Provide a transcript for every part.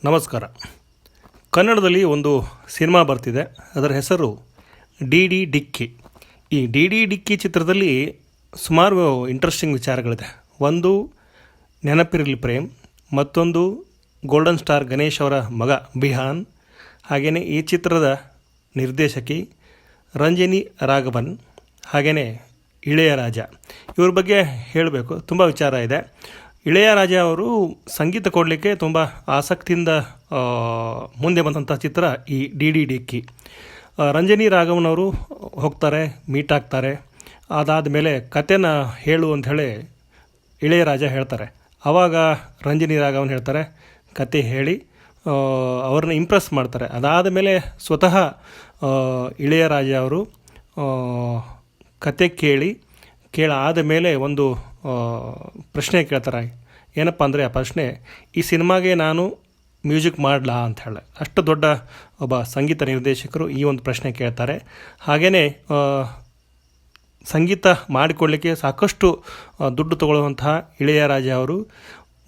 ನಮಸ್ಕಾರ. ಕನ್ನಡದಲ್ಲಿ ಒಂದು ಸಿನಿಮಾ ಬರ್ತಿದೆ. ಅದರ ಹೆಸರು ಡಿ ಡಿ ಡಿಕ್ಕಿ. ಈ ಡಿ ಡಿ ಡಿಕ್ಕಿ ಚಿತ್ರದಲ್ಲಿ ಸುಮಾರು ಇಂಟ್ರೆಸ್ಟಿಂಗ್ ವಿಚಾರಗಳಿದೆ. ಒಂದು ನೆನಪಿರಲಿ ಪ್ರೇಮ್, ಮತ್ತೊಂದು ಗೋಲ್ಡನ್ ಸ್ಟಾರ್ ಗಣೇಶ್ ಅವರ ಮಗ ಬಿಹಾನ್, ಹಾಗೆಯೇ ಈ ಚಿತ್ರದ ನಿರ್ದೇಶಕಿ ರಂಜನಿ ರಾಘವನ್, ಹಾಗೆಯೇ ಇಳೆಯರಾಜ. ಇವ್ರ ಬಗ್ಗೆ ಹೇಳಬೇಕು, ತುಂಬ ವಿಚಾರ ಇದೆ. ಇಳೆಯರಾಜ ಅವರು ಸಂಗೀತ ಕೊಡಲಿಕ್ಕೆ ತುಂಬ ಆಸಕ್ತಿಯಿಂದ ಮುಂದೆ ಬಂದಂಥ ಚಿತ್ರ ಈ ಡಿ ಡಿ ಡಿಕ್ಕಿ. ರಂಜನಿ ರಾಘವನ್ ಅವರು ಹೋಗ್ತಾರೆ, ಮೀಟ್ ಆಗ್ತಾರೆ. ಅದಾದ ಮೇಲೆ ಕತೆನ ಹೇಳು ಅಂಥೇಳಿ ಇಳೆಯರಾಜ ಹೇಳ್ತಾರೆ. ಆವಾಗ ರಂಜನಿ ರಾಘವನ್ ಹೇಳ್ತಾರೆ, ಕತೆ ಹೇಳಿ ಅವ್ರನ್ನ ಇಂಪ್ರೆಸ್ ಮಾಡ್ತಾರೆ. ಅದಾದ ಮೇಲೆ ಸ್ವತಃ ಇಳೆಯರಾಜ ಅವರು ಕತೆ ಕೇಳಾದ ಮೇಲೆ ಒಂದು ಪ್ರಶ್ನೆ ಕೇಳ್ತಾರೆ. ಏನಪ್ಪ ಅಂದರೆ ಆ ಪ್ರಶ್ನೆ, ಈ ಸಿನಿಮಾಗೆ ನಾನು ಮ್ಯೂಸಿಕ್ ಮಾಡಲಾ ಅಂತ ಹೇಳಿ. ಅಷ್ಟು ದೊಡ್ಡ ಒಬ್ಬ ಸಂಗೀತ ನಿರ್ದೇಶಕರು ಈ ಒಂದು ಪ್ರಶ್ನೆ ಕೇಳ್ತಾರೆ. ಹಾಗೆಯೇ ಸಂಗೀತ ಮಾಡಿಕೊಳ್ಳಲಿಕ್ಕೆ ಸಾಕಷ್ಟು ದುಡ್ಡು ತಗೊಳ್ಳುವಂತಹ ಇಳೆಯರಾಜ ಅವರು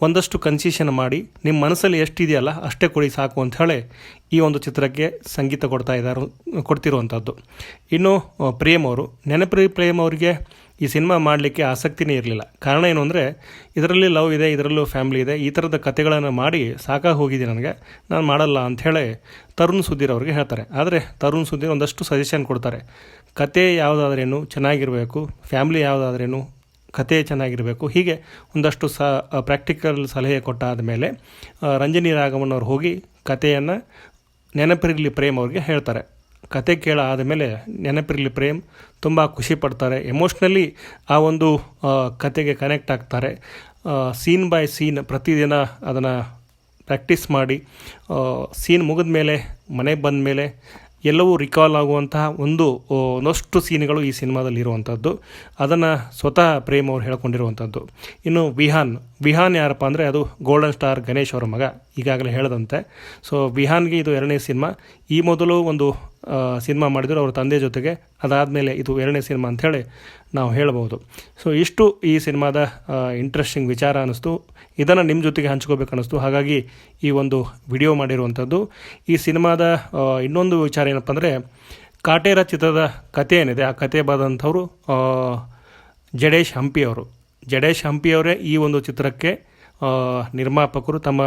ಒಂದಷ್ಟು ಕನ್ಸೆಷನ್ ಮಾಡಿ, ನಿಮ್ಮ ಮನಸ್ಸಲ್ಲಿ ಎಷ್ಟಿದೆಯಲ್ಲ ಅಷ್ಟೇ ಕೊಡಿ ಸಾಕು ಅಂಥೇಳಿ ಈ ಒಂದು ಚಿತ್ರಕ್ಕೆ ಸಂಗೀತ ಕೊಡ್ತಿರುವಂಥದ್ದು. ಇನ್ನು ಪ್ರೇಮ್ ಅವರು, ನೆನಪಿರಲಿ ಪ್ರೇಮ್ ಅವರಿಗೆ ಈ ಸಿನಿಮಾ ಮಾಡಲಿಕ್ಕೆ ಆಸಕ್ತಿನೇ ಇರಲಿಲ್ಲ. ಕಾರಣ ಏನು ಅಂದರೆ, ಇದರಲ್ಲಿ ಲವ್ ಇದೆ, ಇದರಲ್ಲೂ ಫ್ಯಾಮಿಲಿ ಇದೆ, ಈ ಥರದ ಕತೆಗಳನ್ನು ಮಾಡಿ ಸಾಕಾಗಿ ಹೋಗಿದೆ ನನಗೆ, ನಾನು ಮಾಡಲ್ಲ ಅಂಥೇಳಿ ತರುಣ್ ಸುಧೀರ್ ಅವ್ರಿಗೆ ಹೇಳ್ತಾರೆ. ಆದರೆ ತರುಣ್ ಸುಧೀರ್ ಒಂದಷ್ಟು ಸಜೆಷನ್ ಕೊಡ್ತಾರೆ. ಕತೆ ಯಾವುದಾದ್ರೇನು ಚೆನ್ನಾಗಿರಬೇಕು, ಫ್ಯಾಮಿಲಿ ಯಾವುದಾದ್ರೇನು, ಕತೆ ಚೆನ್ನಾಗಿರಬೇಕು, ಹೀಗೆ ಒಂದಷ್ಟು ಪ್ರಾಕ್ಟಿಕಲ್ ಸಲಹೆ ಕೊಟ್ಟಾದ ಮೇಲೆ ರಂಜನಿ ರಾಘವನ್ ಅವ್ರು ಹೋಗಿ ಕತೆಯನ್ನು ನೆನಪಿರಲಿ ಪ್ರೇಮ್ ಅವ್ರಿಗೆ ಹೇಳ್ತಾರೆ. ಕತೆ ಕೇಳಾದ ಮೇಲೆ ನೆನಪಿರಲಿ ಪ್ರೇಮ್ ತುಂಬ ಖುಷಿ ಪಡ್ತಾರೆ. ಎಮೋಷ್ನಲಿ ಆ ಒಂದು ಕತೆಗೆ ಕನೆಕ್ಟ್ ಆಗ್ತಾರೆ. ಸೀನ್ ಬೈ ಸೀನ್ ಪ್ರತಿದಿನ ಅದನ್ನು ಪ್ರಾಕ್ಟೀಸ್ ಮಾಡಿ ಸೀನ್ ಮುಗಿದ ಮೇಲೆ ಮನೆಗೆ ಬಂದ ಮೇಲೆ ಎಲ್ಲವೂ ರಿಕಾಲ್ ಆಗುವಂತಹ ಒಂದಷ್ಟು ಸೀನ್ಗಳು ಈ ಸಿನಿಮಾದಲ್ಲಿ ಇರುವಂಥದ್ದು. ಅದನ್ನು ಸ್ವತಃ ಪ್ರೇಮ್ ಅವರು ಹೇಳ್ಕೊಂಡಿರುವಂಥದ್ದು. ಇನ್ನು ವಿಹಾನ್ ಯಾರಪ್ಪ ಅಂದರೆ, ಅದು ಗೋಲ್ಡನ್ ಸ್ಟಾರ್ ಗಣೇಶ್ ಅವರ ಮಗ, ಈಗಾಗಲೇ ಹೇಳದಂತೆ. ಸೊ ವಿಹಾನ್ಗೆ ಇದು ಎರಡನೇ ಸಿನಿಮಾ. ಈ ಮೊದಲು ಒಂದು ಸಿನಿಮಾ ಮಾಡಿದ್ರು ಅವ್ರ ತಂದೆ ಜೊತೆಗೆ, ಅದಾದಮೇಲೆ ಇದು ಎರಡನೇ ಸಿನಿಮಾ ಅಂಥೇಳಿ ನಾವು ಹೇಳ್ಬೋದು. ಸೊ ಇಷ್ಟು ಈ ಸಿನಿಮಾದ ಇಂಟ್ರೆಸ್ಟಿಂಗ್ ವಿಚಾರ ಅನ್ನಿಸ್ತು. ಇದನ್ನು ನಿಮ್ಮ ಜೊತೆಗೆ ಹಂಚ್ಕೋಬೇಕು ಅನ್ನಿಸ್ತು, ಹಾಗಾಗಿ ಈ ಒಂದು ವಿಡಿಯೋ ಮಾಡಿರುವಂಥದ್ದು. ಈ ಸಿನಿಮಾದ ಇನ್ನೊಂದು ವಿಚಾರ ಏನಪ್ಪ ಅಂದರೆ, ಕಾಟೇರ ಚಿತ್ರದ ಕತೆ ಏನಿದೆ, ಆ ಕತೆ ಬರೆದಂಥವರು ಜಡೇಶ್ ಹಂಪಿಯವರೇ ಈ ಒಂದು ಚಿತ್ರಕ್ಕೆ ನಿರ್ಮಾಪಕರು ತಮ್ಮ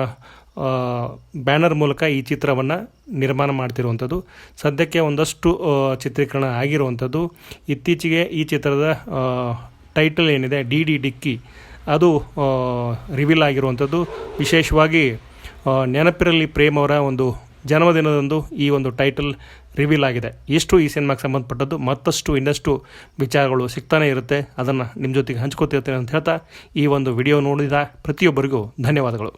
ಬ್ಯಾನರ್ ಮೂಲಕ ಈ ಚಿತ್ರವನ್ನು ನಿರ್ಮಾಣ ಮಾಡ್ತಿರುವಂಥದ್ದು. ಸದ್ಯಕ್ಕೆ ಒಂದಷ್ಟು ಚಿತ್ರೀಕರಣ ಆಗಿರುವಂಥದ್ದು. ಇತ್ತೀಚೆಗೆ ಈ ಚಿತ್ರದ ಟೈಟಲ್ ಏನಿದೆ ಡಿ ಡಿ ಡಿಕ್ಕಿ, ಅದು ರಿವೀಲ್ ಆಗಿರುವಂಥದ್ದು. ವಿಶೇಷವಾಗಿ ನೆನಪಿರಲಿ ಪ್ರೇಮ್ ಅವರ ಒಂದು ಜನ್ಮದಿನದಂದು ಈ ಒಂದು ಟೈಟಲ್ ರಿವೀಲ್ ಆಗಿದೆ. ಇಷ್ಟು ಈ ಸಿನಿಮಾಗೆ ಸಂಬಂಧಪಟ್ಟದ್ದು. ಮತ್ತಷ್ಟು ಇನ್ನಷ್ಟು ವಿಚಾರಗಳು ಸಿಗ್ತಾನೆ ಇರುತ್ತೆ, ಅದನ್ನು ನಿಮ್ಮ ಜೊತೆಗೆ ಹಂಚ್ಕೋತಿರ್ತೇನೆ ಅಂತ ಹೇಳ್ತಾ ಈ ಒಂದು ವಿಡಿಯೋ ನೋಡಿದ ಪ್ರತಿಯೊಬ್ಬರಿಗೂ ಧನ್ಯವಾದಗಳು.